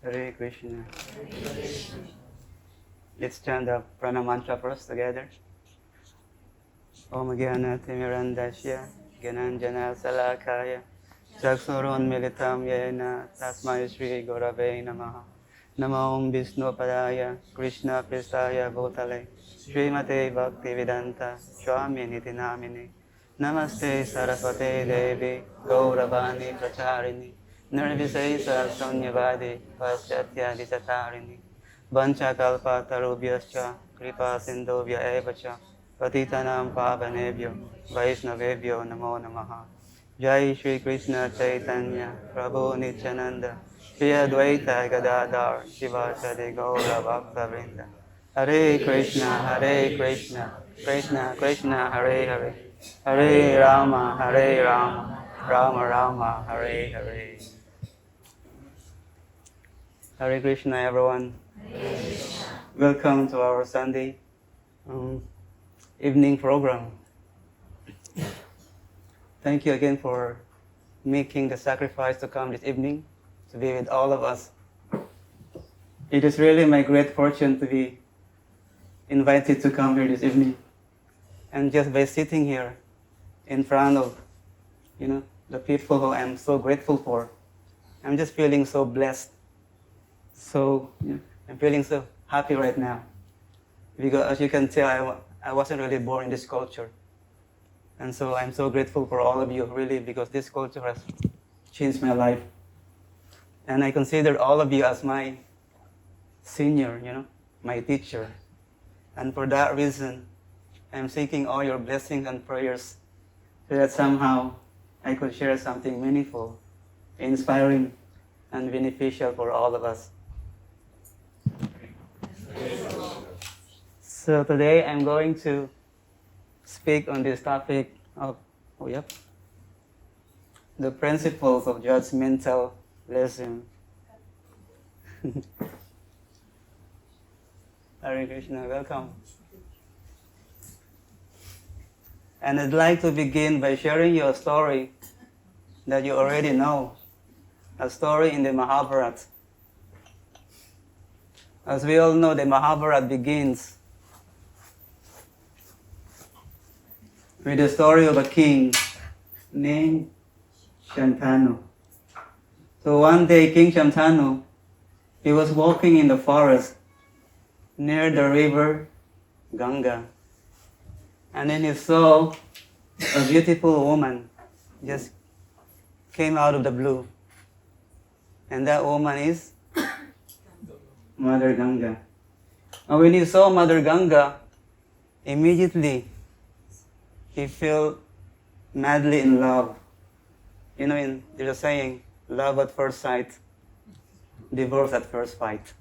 Hare Krishna. Let's chant the prana mantra first together. Om Gyana Timirandasya Gyananjana Salakaya Chaksurun Militam Yena Tasmai Shri Gurave Namaha Namo Om Vishnu Padaya Krishna Pristaya Bhutale Srimate Bhaktivedanta Swami Niti Namini Namaste Saraswate Devi Gauravani Pracharini Nirvisesa Sunyavadi Paschatya Disatarini Vancha Tarubhyascha Kripa Sindhuvya Evacha Patitanam Pavanebhyo Vaishnavebhyo Namo Namaha Jai Shri Krishna Chaitanya Prabhu Nityananda Shri Advaita Gadadhar Shivasadi Gaura Bhakta Vrinda Hare Krishna Krishna Krishna Hare Hare Hare Rama Rama Rama Hare Hare. Hare Krishna everyone. Welcome to our Sunday evening program. Thank you again for making the sacrifice to come this evening to be with all of us. It is really my great fortune to be invited to come here this evening. And just by sitting here in front of, the people who I'm so grateful for, I'm just feeling so blessed. So, I'm feeling so happy right now. Because as you can tell, I wasn't really born in this culture. And so I'm so grateful for all of you, really, because this culture has changed my life. And I consider all of you as my senior, my teacher. And for that reason, I'm seeking all your blessings and prayers so that somehow I could share something meaningful, inspiring, and beneficial for all of us. So today I'm going to speak on this topic of, the principles of judgementalism. Hare Krishna, welcome. And I'd like to begin by sharing you a story that you already know, a story in the Mahabharata. As we all know, the Mahabharata begins with the story of a king named Shantanu. So one day, King Shantanu, he was walking in the forest near the river Ganga. And then he saw a beautiful woman just came out of the blue. And that woman is Mother Ganga. And when he saw Mother Ganga, immediately he felt madly in love. There's a saying, love at first sight, divorce at first fight.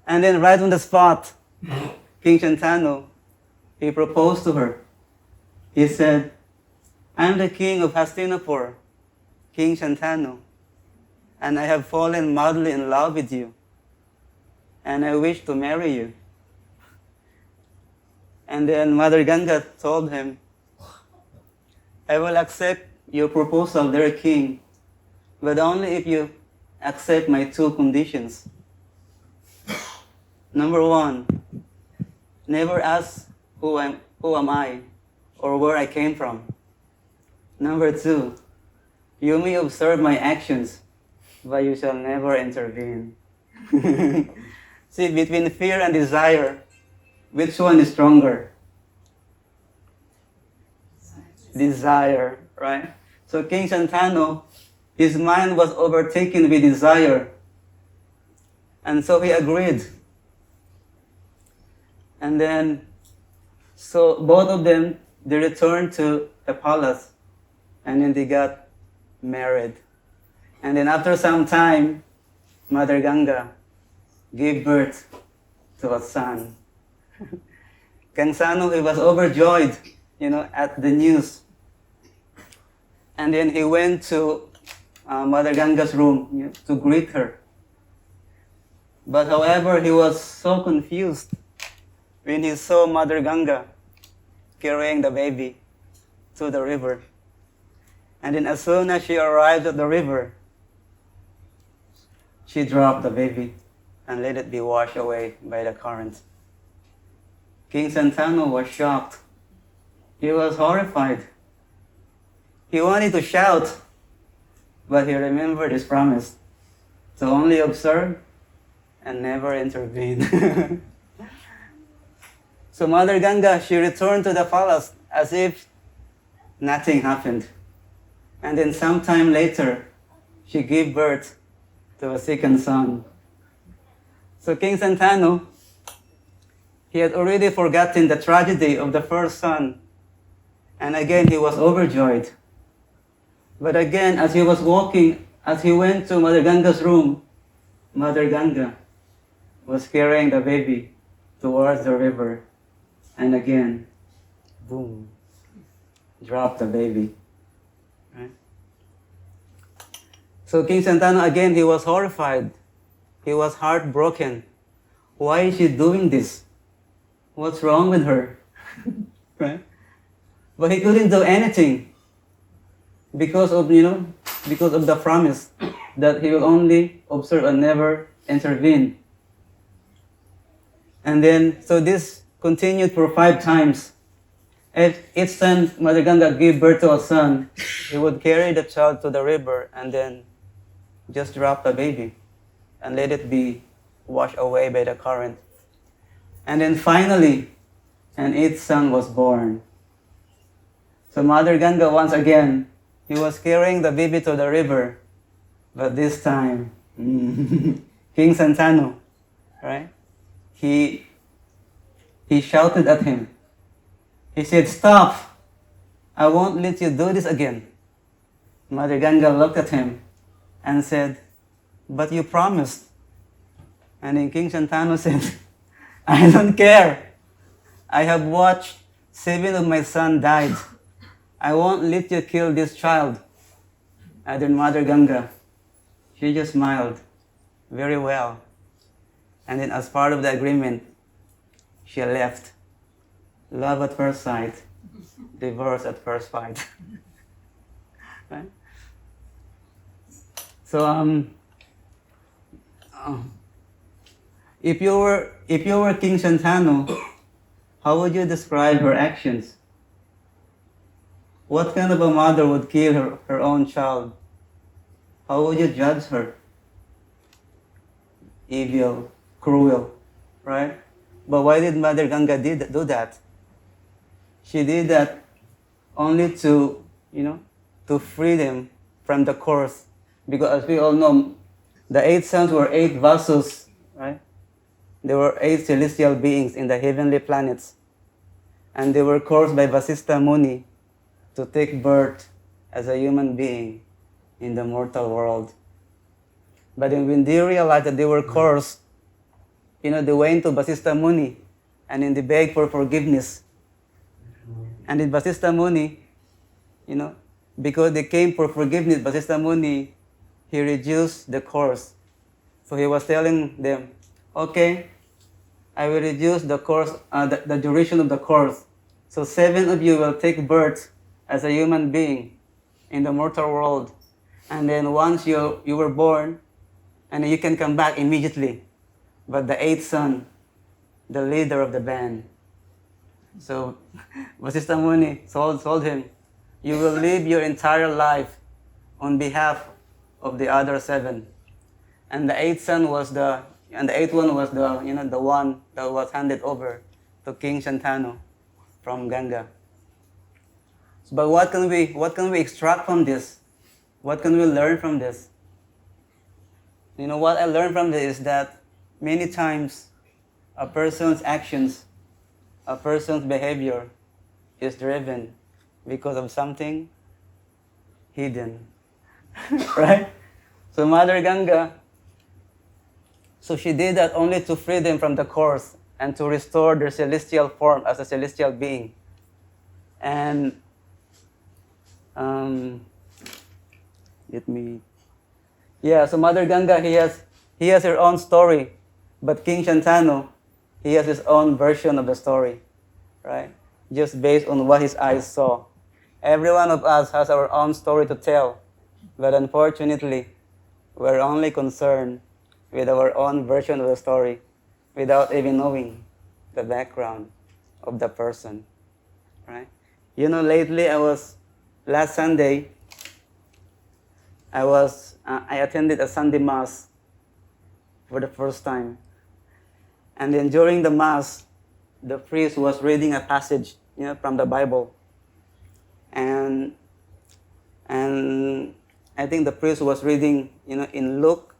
And then right on the spot, King Shantanu, he proposed to her. He said, I'm the king of Hastinapur, King Shantanu, and I have fallen madly in love with you, and I wish to marry you. And then Mother Ganga told him, I will accept your proposal, dear king, but only if you accept my two conditions. Number one, never ask who am I or where I came from. Number two, you may observe my actions, but you shall never intervene. See, between fear and desire, which one is stronger? Desire, right? So King Shantanu, his mind was overtaken with desire. And so he agreed. And then, so both of them, they returned to the palace. And then they got married. And then after some time, Mother Ganga gave birth to a son. King Shantanu, he was overjoyed, at the news. And then he went to Mother Ganga's room to greet her. But however, he was so confused when he saw Mother Ganga carrying the baby to the river. And then as soon as she arrived at the river, she dropped the baby and let it be washed away by the current. King Santanu was shocked. He was horrified. He wanted to shout, but he remembered his promise to only observe and never intervene. So Mother Ganga, she returned to the palace as if nothing happened. And then sometime later, she gave birth to a second son. So King Santanu, he had already forgotten the tragedy of the first son. And again, he was overjoyed. But again, as he was walking, as he went to Mother Ganga's room, Mother Ganga was carrying the baby towards the river. And again, boom, dropped the baby. Right? So King Santanu, again, he was horrified. He was heartbroken. Why is she doing this? What's wrong with her? Right? But he couldn't do anything because of, because of the promise that he will only observe and never intervene. And then, so this continued for 5 times. Each time Mother Ganga gave birth to a son, he would carry the child to the river and then just drop the baby and let it be washed away by the current. And then finally, an 8th son was born. So Mother Ganga, once again, he was carrying the baby to the river, but this time, King Santanu, right? He shouted at him. He said, "Stop! I won't let you do this again." Mother Ganga looked at him and said, "But you promised." And then King Santanu said, "I don't care. I have watched 7 of my sons died. I won't let you kill this child." And then Mother Ganga, she just smiled very well. And then as part of the agreement, she left. Love at first sight, divorce at first fight. Right? So if you were King Santanu, how would you describe her actions? What kind of a mother would kill her own child? How would you judge her? Evil, cruel, right? But why did Mother Ganga do that? She did that only to, to free them from the curse. Because as we all know, the 8 sons were 8 vasus, right? There were 8 celestial beings in the heavenly planets. And they were cursed by Vasistha Muni to take birth as a human being in the mortal world. But then when they realized that they were cursed, they went to Vasistha Muni and then they begged for forgiveness. And in Vasistha Muni, because they came for forgiveness, Vasistha Muni, he reduced the curse. So he was telling them, okay, I will reduce the curse, the duration of the curse. So 7 of you will take birth as a human being in the mortal world. And then once you were born, and you can come back immediately. But the 8th son, the leader of the band. So Vasistha Muni told him, you will live your entire life on behalf of the other 7. And the 8th son was the 8th one was the one that was handed over to King Santanu from Ganga. But what can we extract from this? What can we learn from this? What I learned from this is that many times a person's actions, a person's behavior is driven because of something hidden. Right? So Mother Ganga, so she did that only to free them from the curse and to restore their celestial form as a celestial being. And so Mother Ganga, he has her own story, but King Santanu, he has his own version of the story, right? Just based on what his eyes saw. Every one of us has our own story to tell, but unfortunately, we're only concerned with our own version of the story without even knowing the background of the person, right? You know, lately last Sunday, I attended a Sunday Mass for the first time. And then during the Mass, the priest was reading a passage, from the Bible. And I think the priest was reading, in Luke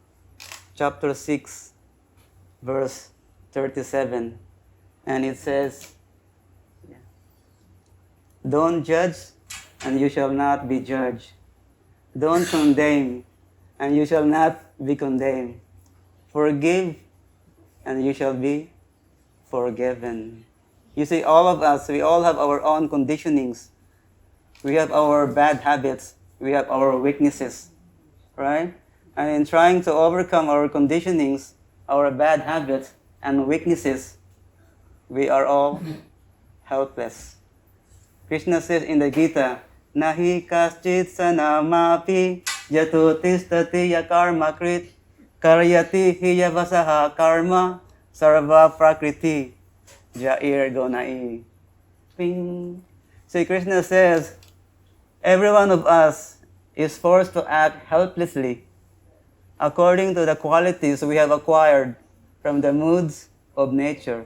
chapter 6, verse 37. And it says, "Don't judge, and you shall not be judged. Don't condemn, and you shall not be condemned. Forgive, and you shall be forgiven." You see, all of us, we all have our own conditionings. We have our bad habits. We have our weaknesses, right? And in trying to overcome our conditionings, our bad habits and weaknesses, we are all helpless. Krishna says in the Gita, "Nahi kaschit sanamapi yatutistati yakarma krit karyati hiyavasaha karma sarva prakriti jair gonai." Ping. See, Krishna says, every one of us is forced to act helplessly according to the qualities we have acquired from the moods of nature.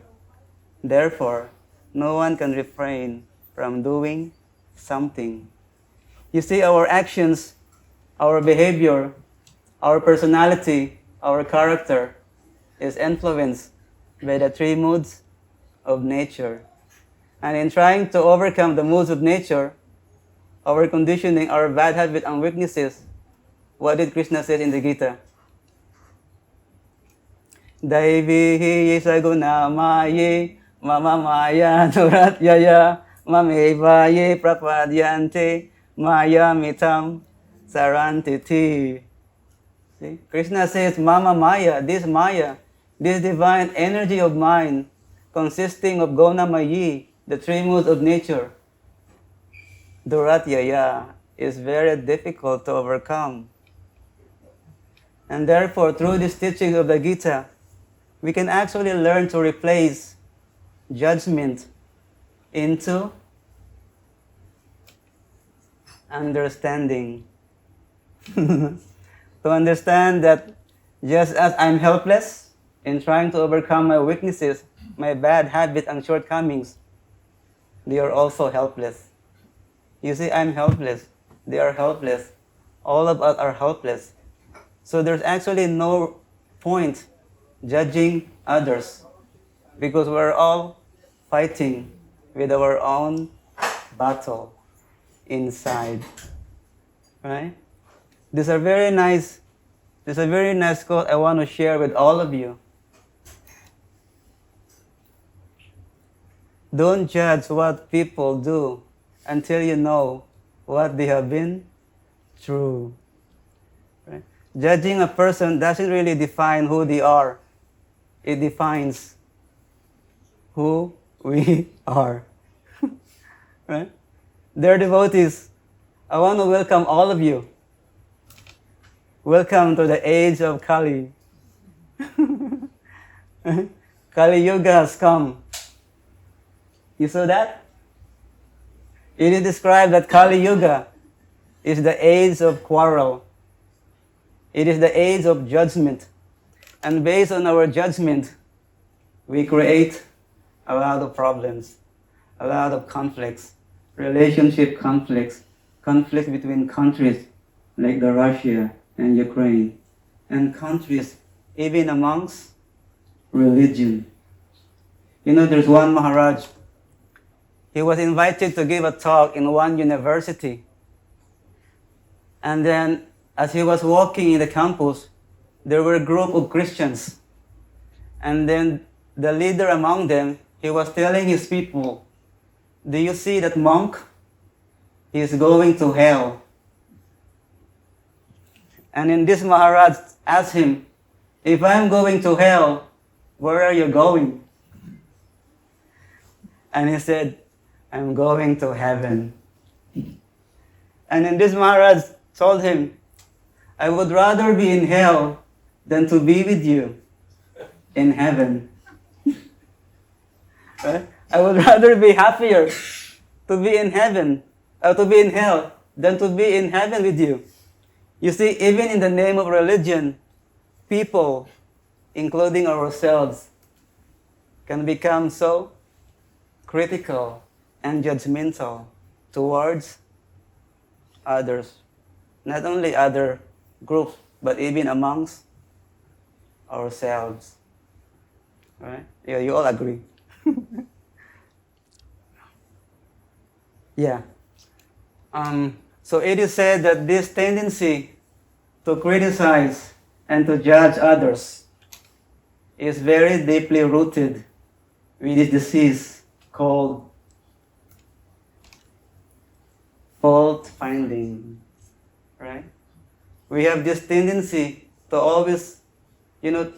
Therefore, no one can refrain from doing something. You see, our actions, our behavior, our personality, our character is influenced by the three moods of nature. And in trying to overcome the moods of nature, our conditioning, our bad habits and weaknesses, what did Krishna say in the Gita? "Daivihi yesaguna maye mama maya nuratyaya mameva ye prapadyante maya mitam sarantiti." See? Krishna says, Maya, this divine energy of mind consisting of Gona Mayi, the three moods of nature, Duratyaya, is very difficult to overcome. And therefore, through this teaching of the Gita, we can actually learn to replace judgment into understanding. To understand that just as I'm helpless in trying to overcome my weaknesses, my bad habits and shortcomings, they are also helpless. You see, I'm helpless. They are helpless. All of us are helpless. So there's actually no point judging others because we're all fighting with our own battle inside. Right? There's a very nice quote I want to share with all of you. Don't judge what people do until you know what they have been through. Right? Judging a person doesn't really define who they are. It defines who we are. Right? Dear devotees, I want to welcome all of you. Welcome to the age of Kali. Kali Yuga has come. You saw that? It is described that Kali Yuga is the age of quarrel. It is the age of judgment. And based on our judgment, we create a lot of problems, a lot of conflicts, relationship conflicts, conflicts between countries like the Russia and Ukraine, and countries even amongst religion. You know, there's one Maharaj. He was invited to give a talk in one university. And then as he was walking in the campus, there were a group of Christians. And then the leader among them, he was telling his people, "Do you see that monk? He is going to hell." And then this Maharaj asked him, "If I'm going to hell, where are you going?" And he said, "I'm going to heaven." And then this Maharaj told him, "I would rather be in hell than to be with you in heaven. Right? I would rather be happier to be in heaven, or to be in hell, than to be in heaven with you. You see, even in the name of religion, people, including ourselves, can become so critical and judgmental towards others. Not only other groups, but even amongst ourselves. Right? Yeah, you all agree. Yeah. So it is said that this tendency to criticize and to judge others is very deeply rooted with this disease called fault finding. Right? We have this tendency to always, we have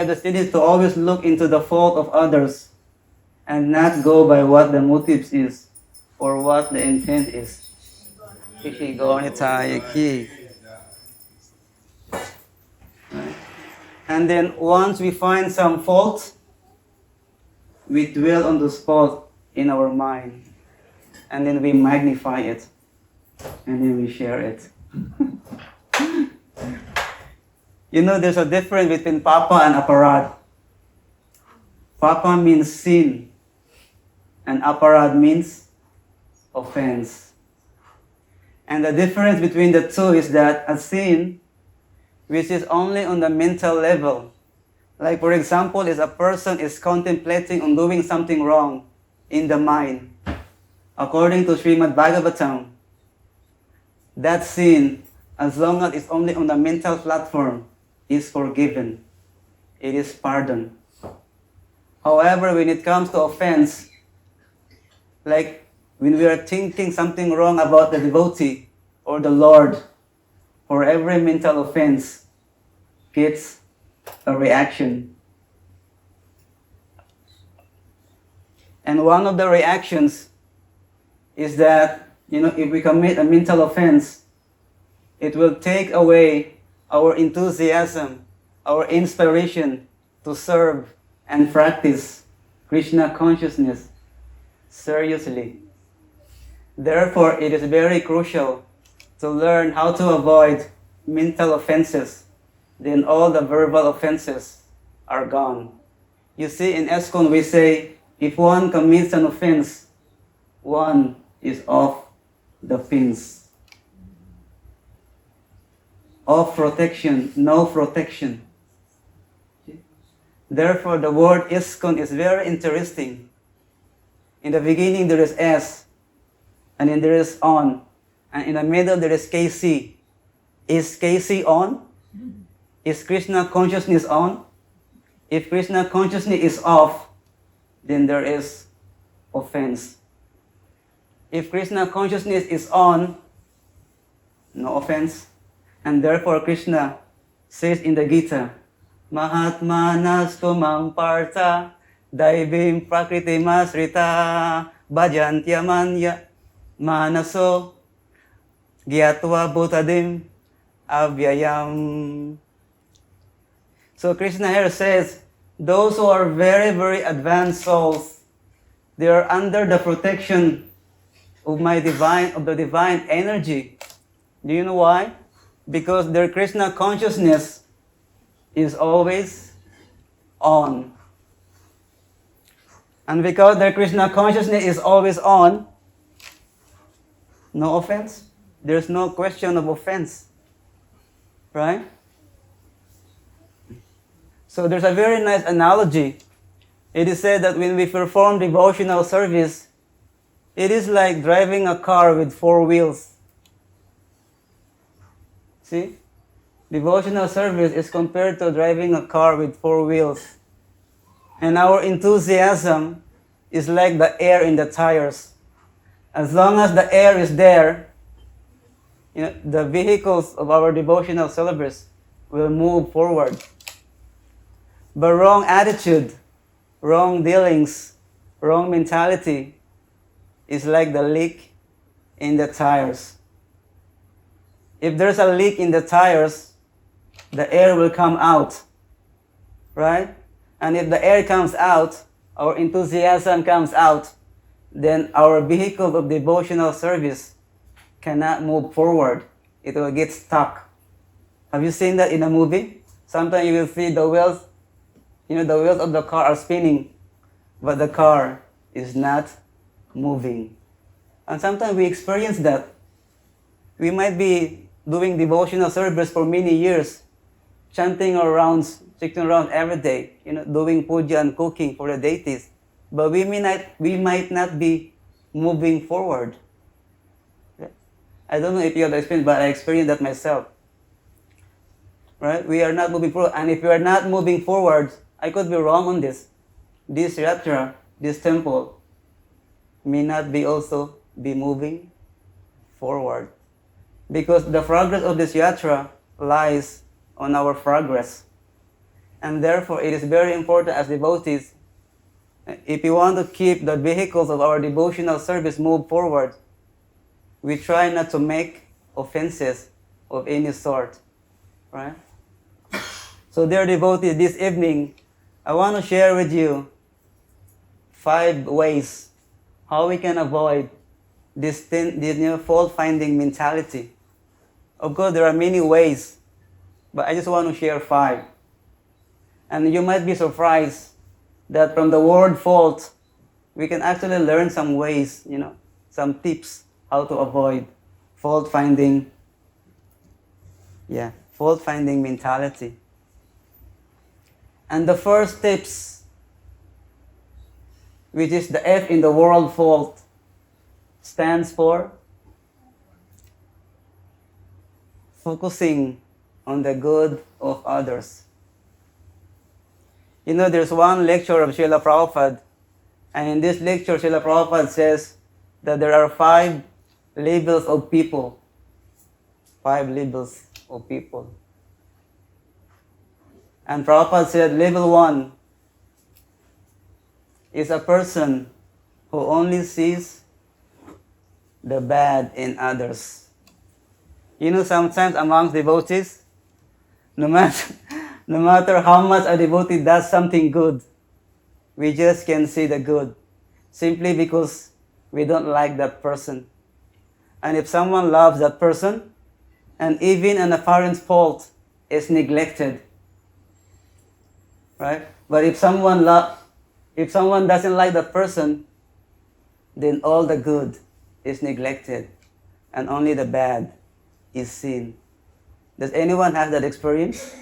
this tendency to always look into the fault of others and not go by what the motives is or what the intent is. And then once we find some fault, we dwell on the fault in our mind, and then we magnify it, and then we share it. There's a difference between pāpam and aparādha. Pāpam means sin, and aparādha means offense. And the difference between the two is that a sin, which is only on the mental level, like for example, if a person is contemplating on doing something wrong in the mind, according to Srimad Bhagavatam, that sin, as long as it's only on the mental platform, is forgiven. It is pardoned. However, when it comes to offense, like when we are thinking something wrong about the devotee or the Lord, for every mental offense gets a reaction. And one of the reactions is that, if we commit a mental offense, it will take away our enthusiasm, our inspiration to serve and practice Krishna consciousness seriously. Therefore, it is very crucial to learn how to avoid mental offenses. Then all the verbal offenses are gone. You see, in ISKCON we say, if one commits an offense, one is off the fence. Of protection, no protection. Therefore, the word ISKCON is very interesting. In the beginning, there is S, and then there is on, and in the middle, there is KC. Is KC on? Is Krishna consciousness on? If Krishna consciousness is off, then there is offense. If Krishna consciousness is on, no offense. And therefore Krishna says in the Gita, Mahatmanas tumam partha daivim prakriti masrita bhajantyamanya manaso gyatva bhutadim avyayam. So Krishna here says, those who are very, very advanced souls, they are under the protection of the divine energy. Do you know why? Because their Krishna consciousness is always on. And because their Krishna consciousness is always on, no offense. There's no question of offense. Right? So there's a very nice analogy. It is said that when we perform devotional service, it is like driving a car with 4 wheels. See? Devotional service is compared to driving a car with 4 wheels. And our enthusiasm is like the air in the tires. As long as the air is there, the vehicles of our devotional service will move forward. But wrong attitude, wrong dealings, wrong mentality is like the leak in the tires. If there's a leak in the tires, the air will come out, right? And if the air comes out, our enthusiasm comes out, then our vehicle of devotional service cannot move forward. It will get stuck. Have you seen that in a movie? Sometimes you will see the wheels, the wheels of the car are spinning, but the car is not moving. And sometimes we experience that. We might be doing devotional service for many years, chanting around, sitting around every day, doing puja and cooking for the deities. But we might not be moving forward. I don't know if you have experienced, but I experienced that myself. Right? We are not moving forward. And if we are not moving forward, I could be wrong on this. This yatra, this temple, may not be also be moving forward. Because the progress of this yatra lies on our progress. And therefore, it is very important as devotees, if we want to keep the vehicles of our devotional service move forward, we try not to make offenses of any sort, right? So dear devotees, this evening, I want to share with you 5 ways how we can avoid this fault-finding mentality. Of course, there are many ways, but I just want to share 5. And you might be surprised that from the word fault, we can actually learn some ways, some tips how to avoid fault-finding mentality. And the first tips, which is the F in the word fault, stands for focusing on the good of others. There's one lecture of Srila Prabhupada, and in this lecture, Srila Prabhupada says that there are 5 levels of people. 5 levels of people. And Prabhupada said level 1 is a person who only sees the bad in others. Sometimes amongst devotees, no matter how much a devotee does something good, we just can see the good, simply because we don't like that person. And if someone loves that person, and even an apparent fault is neglected, right? But if someone doesn't like that person, then all the good is neglected, and only the bad is seen. Does anyone have that experience?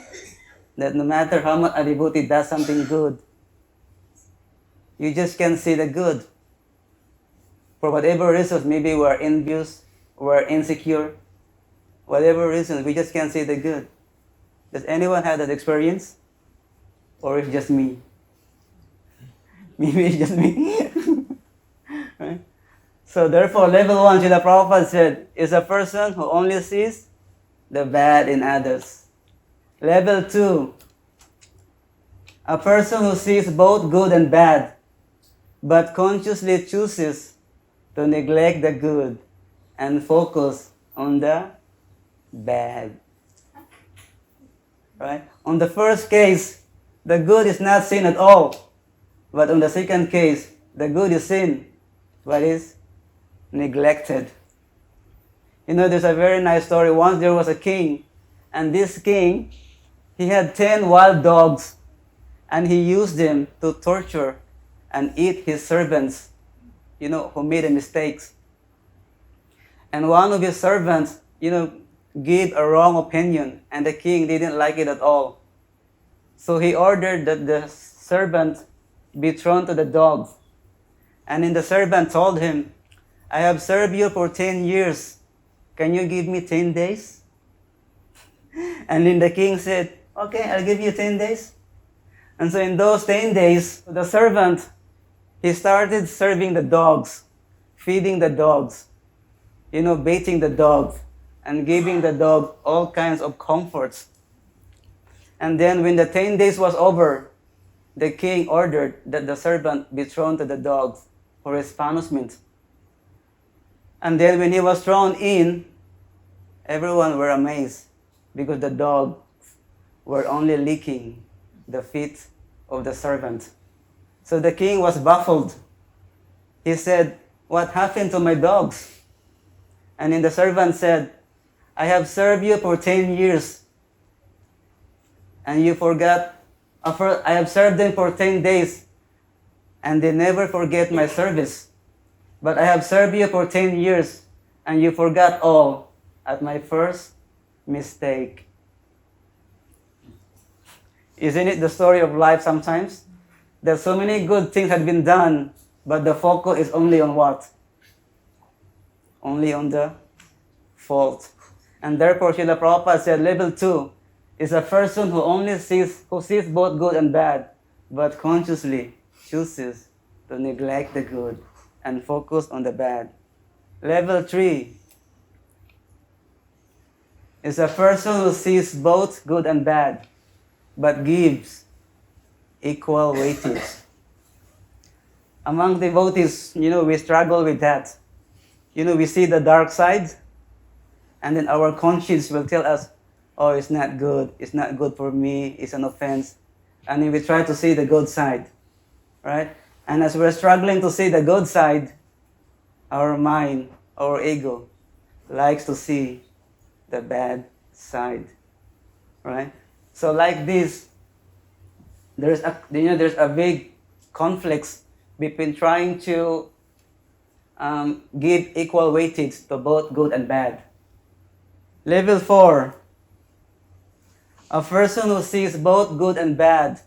That no matter how much a devotee does something good, you just can't see the good. For whatever reasons, maybe we're envious, we're insecure, whatever reason, we just can't see the good. Does anyone have that experience? Or it's just me? Maybe it's just me. Right? So therefore, level 1, Srila Prabhupada said, is a person who only sees the bad in others. Level 2, a person who sees both good and bad, but consciously chooses to neglect the good and focus on the bad. Right? On the first case, the good is not seen at all. But on the second case, the good is seen, but is neglected. There's a very nice story. Once there was a king, and this king, he had 10 wild dogs, and he used them to torture and eat his servants, who made the mistakes. And one of his servants, gave a wrong opinion, and the king didn't like it at all. So he ordered that the servant be thrown to the dogs. And then the servant told him, I have served you for 10 years. Can you give me 10 days? And then the king said, okay, I'll give you 10 days. And so in those 10 days, the servant, he started serving the dogs, feeding the dogs, baiting the dogs, and giving the dog all kinds of comforts. And then when the 10 days was over, the king ordered that the servant be thrown to the dogs for his punishment. And then when he was thrown in, Everyone were amazed because the dogs were only licking the feet of the servant. So the king was baffled. He said, "What happened to my dogs?" And then the servant said, "I have served you for 10 years, and you forgot. I have served them for 10 days, and they never forget my service. But I have served you for 10 years, and you forgot all at my first mistake." Isn't it the story of life sometimes? That so many good things have been done, but the focus is only on what? Only on the fault. And therefore, Srila Prabhupada said, level 2 is a person who sees both good and bad, but consciously chooses to neglect the good and focus on the bad. Level 3 is a person who sees both good and bad, but gives equal weightage. Among devotees, we struggle with that. We see the dark side, and then our conscience will tell us, "Oh, it's not good for me, it's an offense." And then we try to see the good side, right? And as we're struggling to see the good side, our mind, our ego, likes to see the bad side, right? So like this, there's a big conflict between trying to give equal weightage to both good and bad. Level 4, a person who sees both good and bad,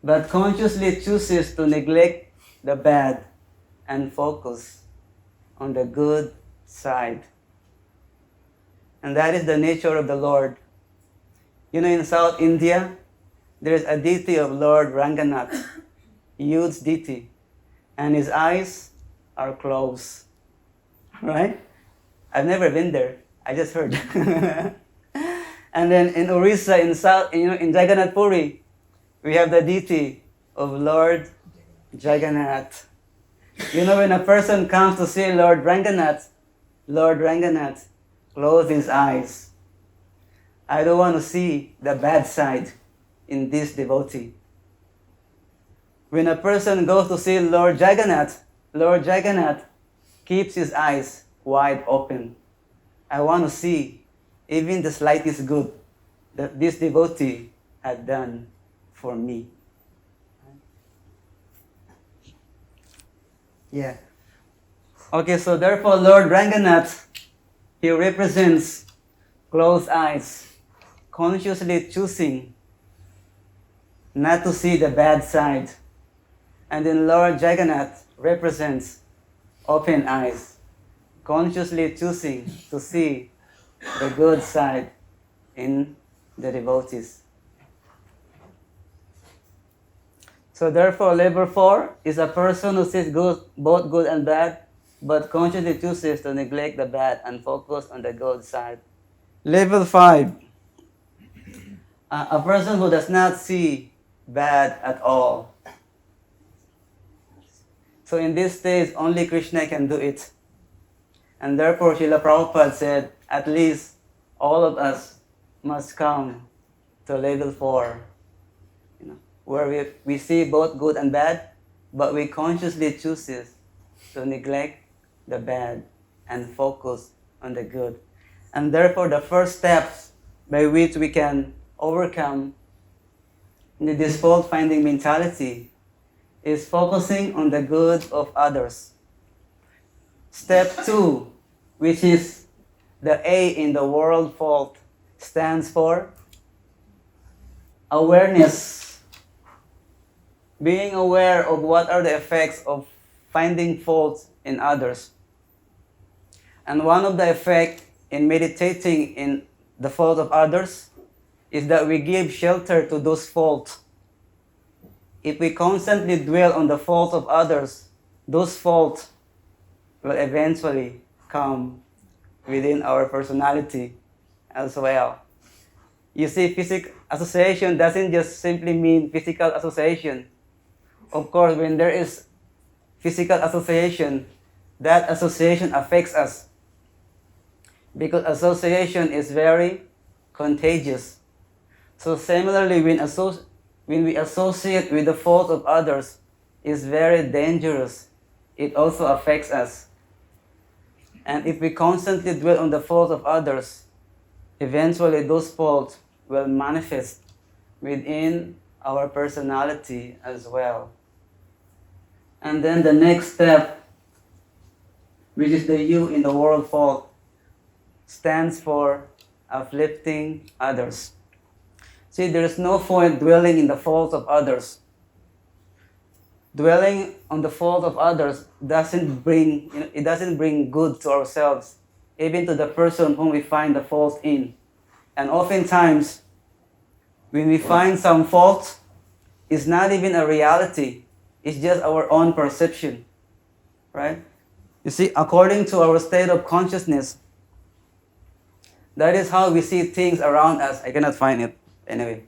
but consciously chooses to neglect the bad and focus on the good side. And that is the nature of the Lord. In South India, there is a deity of Lord Ranganath, huge deity, and his eyes are closed, right? I've never been there. I just heard. And then in Orissa, in Jagannath Puri, we have the deity of Lord Jagannath. When a person comes to see Lord Ranganath closes his eyes. I don't want to see the bad side in this devotee. When a person goes to see Lord Jagannath keeps his eyes wide open. I want to see even the slightest good that this devotee had done for me. Yeah. Okay, so therefore Lord Ranganath, he represents closed eyes, consciously choosing not to see the bad side. And then Lord Jagannath represents open eyes, consciously choosing to see the good side in the devotees. So therefore, level 4 is a person who sees both good and bad, but consciously chooses to neglect the bad and focus on the good side. Level 5, a person who does not see bad at all. So in this stage, only Krishna can do it. And therefore, Srila Prabhupada said, at least all of us must come to level 4, where we see both good and bad, but we consciously chooses to neglect the bad and focus on the good. And therefore, the first steps by which we can overcome this fault-finding mentality is focusing on the good of others. Step 2, which is the A in the world fault, stands for awareness. Being aware of what are the effects of finding faults in others. And one of the effects in meditating in the fault of others is that we give shelter to those faults. If we constantly dwell on the faults of others, those faults will eventually come within our personality as well. You see, physical association doesn't just simply mean physical association. Of course, when there is physical association, that association affects us. because association is very contagious. So similarly, when we associate with the fault of others, it's very dangerous. It also affects us. And if we constantly dwell on the fault of others, eventually those faults will manifest within our personality as well. And then the next step, which is the you in the world fault, stands for uplifting others. See, there is no point dwelling in the faults of others. Dwelling on the fault of others doesn't bring good to ourselves, even to the person whom we find the fault in. And oftentimes, when we find some fault, it's not even a reality. It's just our own perception, right? You see, according to our state of consciousness, that is how we see things around us. I cannot find it anyway.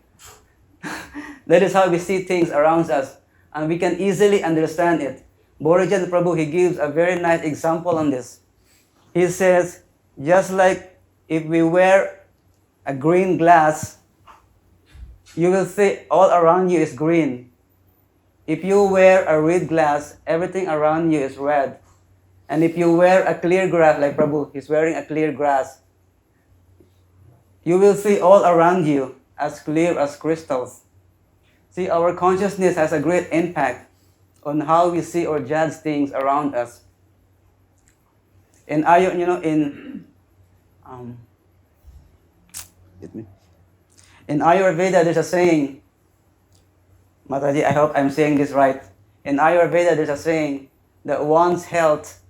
That is how we see things around us, and we can easily understand it. Haridas Prabhu, he gives a very nice example on this. He says, just like if we wear a green glass, you will see all around you is green. If you wear a red glass, everything around you is red. And if you wear a clear glass, like Prabhu, he's wearing a clear glass, you will see all around you as clear as crystals. See, our consciousness has a great impact on how we see or judge things around us. In Ayurveda, there's a saying, Mataji, I hope I'm saying this right. In Ayurveda, there's a saying that one's health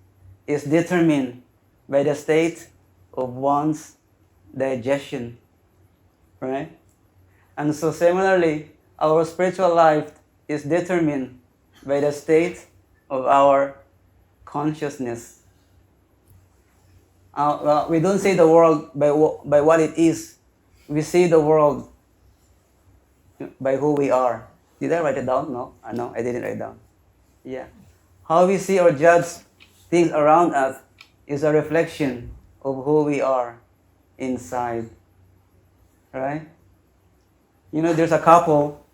is determined by the state of one's digestion, right? And so similarly, our spiritual life is determined by the state of our consciousness. We don't see the world by what it is. We see the world by who we are. Did I write it down? No, no, I didn't write it down. Yeah. How we see or judge things around us is a reflection of who we are inside. Right? You know, there's a couple,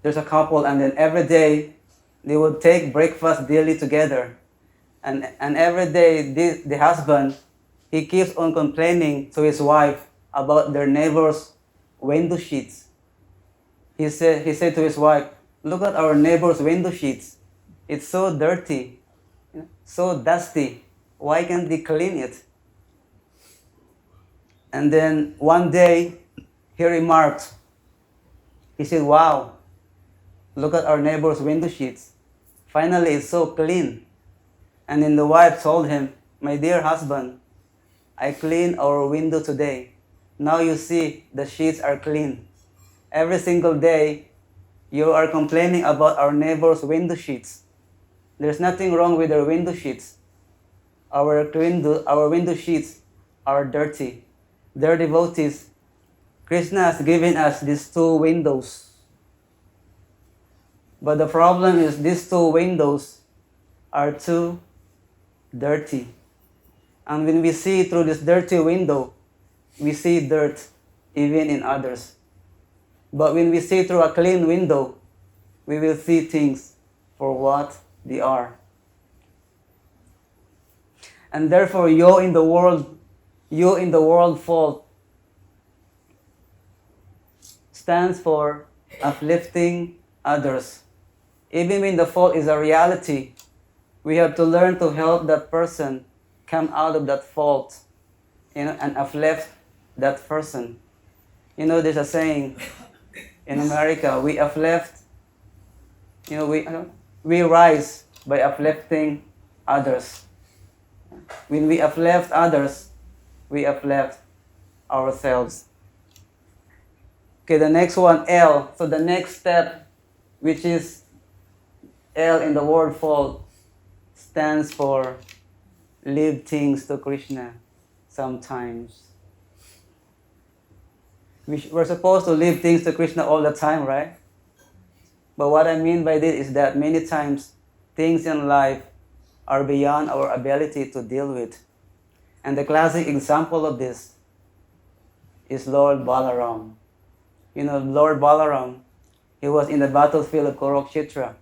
and then every day they would take breakfast daily together. And every day the husband, he keeps on complaining to his wife about their neighbor's window sheets. He said to his wife, look at our neighbor's window sheets. It's so dirty, so dusty. Why can't they clean it? And then one day, he remarked, he said, wow, look at our neighbor's window sheets. Finally, it's so clean. And then the wife told him, my dear husband, I cleaned our window today. Now you see the sheets are clean. Every single day, you are complaining about our neighbor's window sheets. There's nothing wrong with their window sheets. Our window sheets are dirty. Dear devotees, Krishna has given us these two windows. But the problem is these two windows are too dirty. And when we see through this dirty window, we see dirt even in others. But when we see through a clean window, we will see things for what they are. And therefore, you in the world fault stands for uplifting others. Even when the fault is a reality, we have to learn to help that person come out of that fault, and uplift that person. There's a saying in America, we uplift, we rise by uplifting others. When we uplift others, we uplift ourselves. Okay, the next one, L. So the next step, which is L in the word fault, stands for leave things to Krishna sometimes. We're supposed to leave things to Krishna all the time, right? But what I mean by this is that many times things in life are beyond our ability to deal with. And the classic example of this is Lord Balaram. You know, Lord Balaram, he was in the battlefield of Kurukshetra.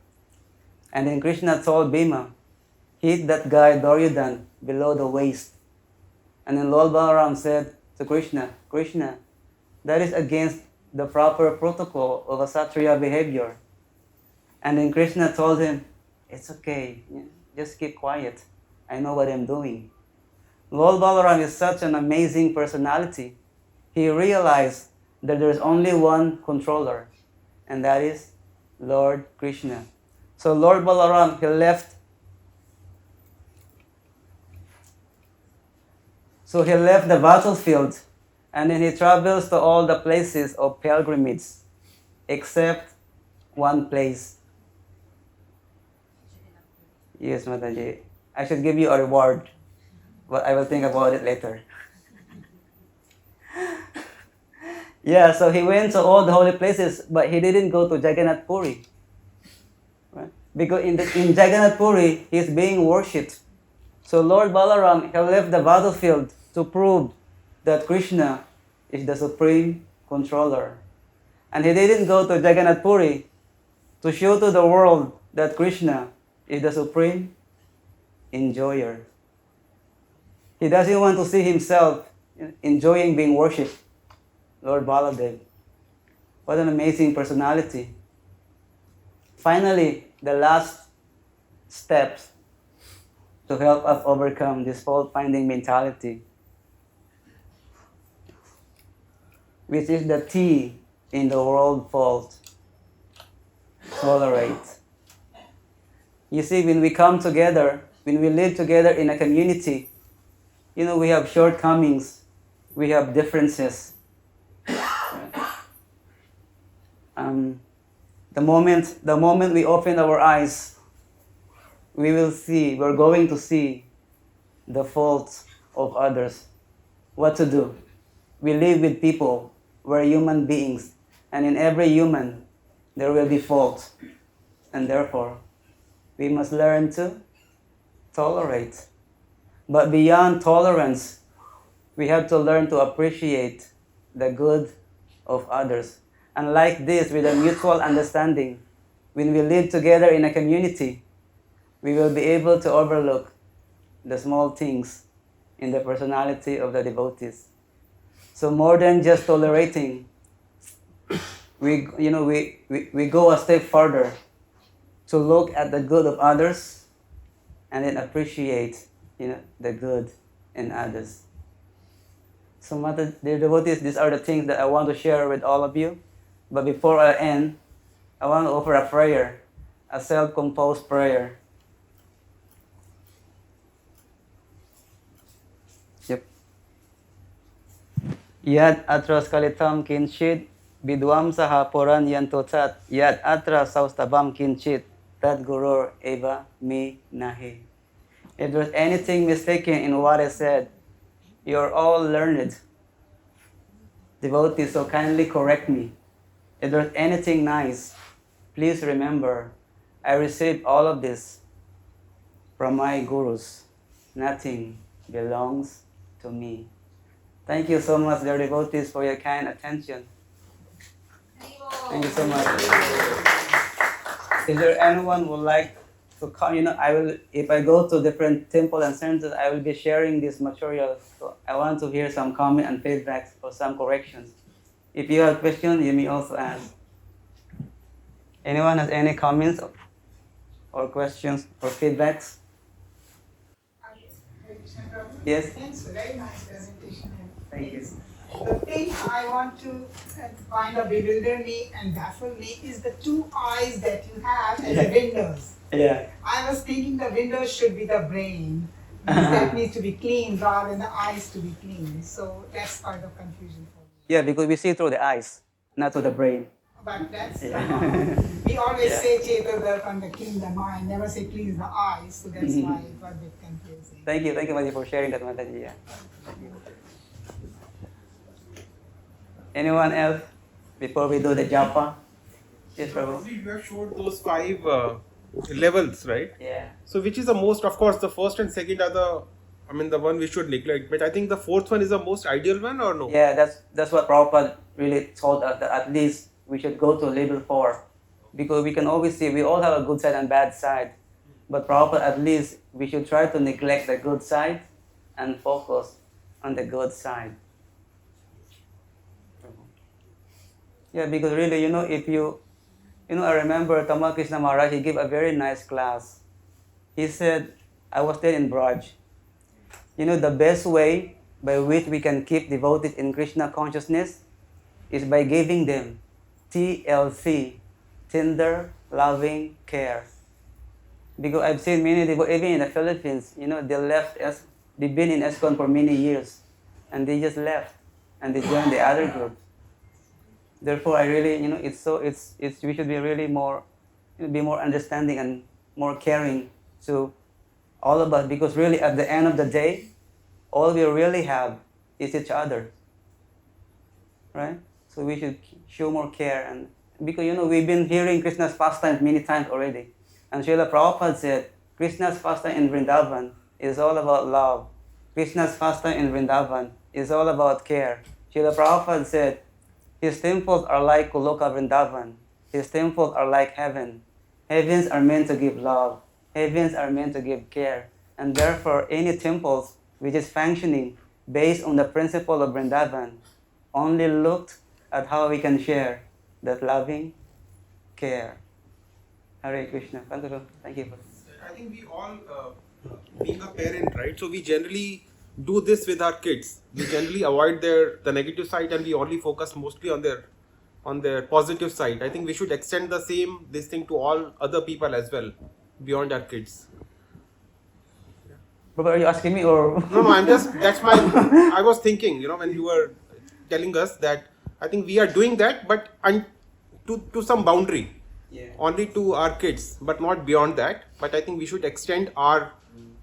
And then Krishna told Bhima, hit that guy Duryodhana below the waist. And then Lord Balaram said to Krishna, Krishna, that is against the proper protocol of a Kshatriya behavior. And then Krishna told him, it's okay, just keep quiet. I know what I'm doing. Lord Balaram is such an amazing personality. He realized that there's only one controller, and that is Lord Krishna. So Lord Balaram, he left the battlefield, and then he travels to all the places of pilgrimage, except one place. Yes, Mataji. I should give you a reward, but I will think about it later. Yeah, so he went to all the holy places, but he didn't go to Jagannath Puri. Right? Because in Jagannath Puri, he's being worshipped. So Lord Balaram, he left the battlefield to prove that Krishna is the supreme controller. And he didn't go to Jagannath Puri to show to the world that Krishna is the supreme enjoyer. He doesn't want to see himself enjoying being worshipped. Lord Baladev. What an amazing personality. Finally, the last steps to help us overcome this fault-finding mentality, which is the T in the word fault. Tolerate. You see, when we come together, when we live together in a community, we have shortcomings, we have differences. The moment we open our eyes, we're going to see the faults of others. What to do? We live with people, we're human beings, and in every human, there will be faults. And therefore, we must learn to tolerate. But beyond tolerance, we have to learn to appreciate the good of others. And like this, with a mutual understanding, when we live together in a community, we will be able to overlook the small things in the personality of the devotees. So more than just tolerating, we go a step further to look at the good of others and then appreciate the good in others. So, dear devotees, these are the things that I want to share with all of you. But before I end, I want to offer a prayer, a self-composed prayer. Yep. Yad atra skalitam kinchit bidwam saha puran yantotat yad atra saustabam kinchit tad gurur eva mi nahi. If there's anything mistaken in what I said, you're all learned devotees, so kindly correct me. If there's anything nice, please remember, I received all of this from my gurus. Nothing belongs to me. Thank you so much, dear devotees, for your kind attention. Thank you so much. Is there anyone who would like to come? If I go to different temples and centers, I will be sharing this material. So I want to hear some comment and feedbacks or some corrections. If you have questions, you may also ask. Anyone has any comments or questions or feedbacks? Yes? Thanks, very nice presentation. Thank you. The thing I want to kind of bewilder me and baffle me is the two eyes that you have as the windows. Yeah. I was thinking the windows should be the brain. That needs to be clean rather than the eyes to be clean. So that's part of confusion for me. Yeah, because we see through the eyes, not through the brain. But that's, we always say Chetadharpan, clean the mind, never say clean the eyes. So that's why it got a bit confusing. Thank you, Mataji, for sharing that, Mataji. Yeah. Anyone else before we do the japa? Yes, Prabhu. You have showed those 5 levels, right? Yeah. So which is the most? Of course, the first and second are the I mean, the one we should neglect. But I think the fourth one is the most ideal one, or no? Yeah, that's what Prabhupada really told us, that at least we should go to level 4. Because we can always see we all have a good side and bad side. But Prabhupada, at least we should try to neglect the good side and focus on the good side. Yeah, because really, if I remember Tamal Krishna Maharaj, he gave a very nice class. He said, I was there in Braj. The best way by which we can keep devotees in Krishna consciousness is by giving them TLC, tender, loving care. Because I've seen many devotees, even in the Philippines, they've been in ISKCON for many years, and they just left, and they joined the other group. Therefore, I really, we should be really more, be more understanding and more caring to all of us, because really at the end of the day, all we really have is each other, right? So we should show more care, and because we've been hearing Krishna's pastimes many times already, and Srila Prabhupada said Krishna's pastime in Vrindavan is all about love. Krishna's pastime in Vrindavan is all about care. Srila Prabhupada said his temples are like Kuloka Vrindavan. His temples are like heaven. Heavens are meant to give love. Heavens are meant to give care. And therefore, any temples which is functioning based on the principle of Vrindavan only looked at how we can share that loving care. Hare Krishna. Thank you. I think we all, being a parent, right? So we generally do this with our kids. We generally avoid the negative side, and we only focus mostly on their positive side. I think we should extend this thing to all other people as well, beyond our kids. But are you asking me or? No, I was thinking, when you were telling us that, I think we are doing that, but to some boundary. Yeah. Only to our kids, but not beyond that. But I think we should extend our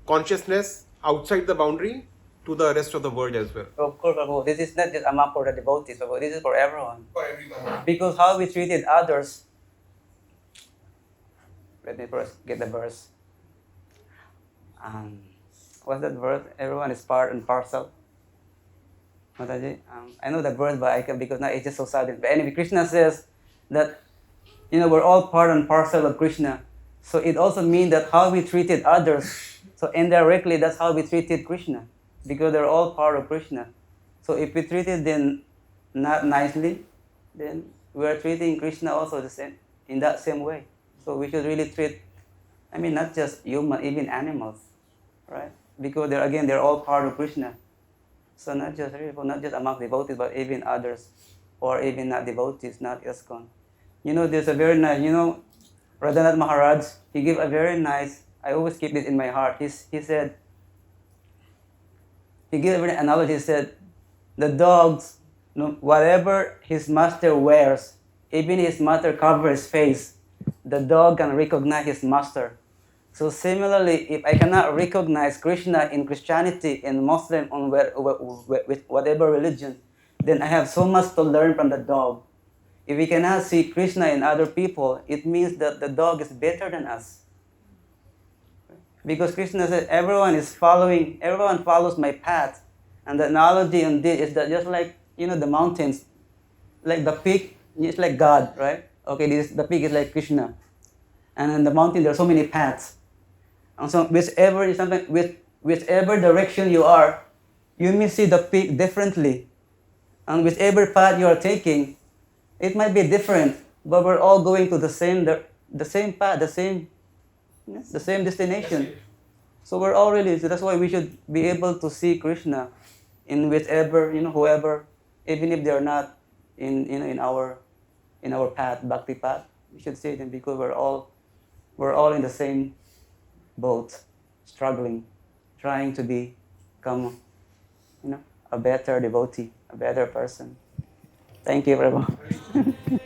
consciousness outside the boundary to the rest of the world as well. Of course, Prabhu. This is not just among for the devotees, Prabhu. This is for everyone. For everyone. Because how we treated others. Let me first get the verse. What's that verse? Everyone is part and parcel. Mataji? I know the verse, but I can, because now it's just so sudden. But anyway, Krishna says that we're all part and parcel of Krishna. So it also means that how we treated others, so indirectly that's how we treated Krishna, because they're all part of Krishna. So if we treated them not nicely, then we are treating Krishna also the same, in that same way. So we should really treat, not just human, even animals, right? Because they're all part of Krishna. So not just among devotees, but even others, or even not devotees, not ISKCON. There's a very nice, Radhanath Maharaj, he gave a very nice, I always keep this in my heart. He said, he gave an analogy. He said, the dogs, whatever his master wears, even his master covers his face, the dog can recognize his master. So similarly, if I cannot recognize Krishna in Christianity, in Muslim, with whatever religion, then I have so much to learn from the dog. If we cannot see Krishna in other people, it means that the dog is better than us. Because Krishna said, everyone follows my path. And the analogy on this is that just like, the mountains, like the peak is like God, right? Okay, the peak is like Krishna. And in the mountain, there are so many paths. And so whichever direction you are, you may see the peak differently. And whichever path you are taking, it might be different, but we're all going to the same path, the same destination. So we're all really, so that's why we should be able to see Krishna in whichever, whoever, even if they're not in our path, bhakti path, we should see them, because we're all in the same boat, struggling, trying to become, a better devotee, a better person. Thank you, Prabhu.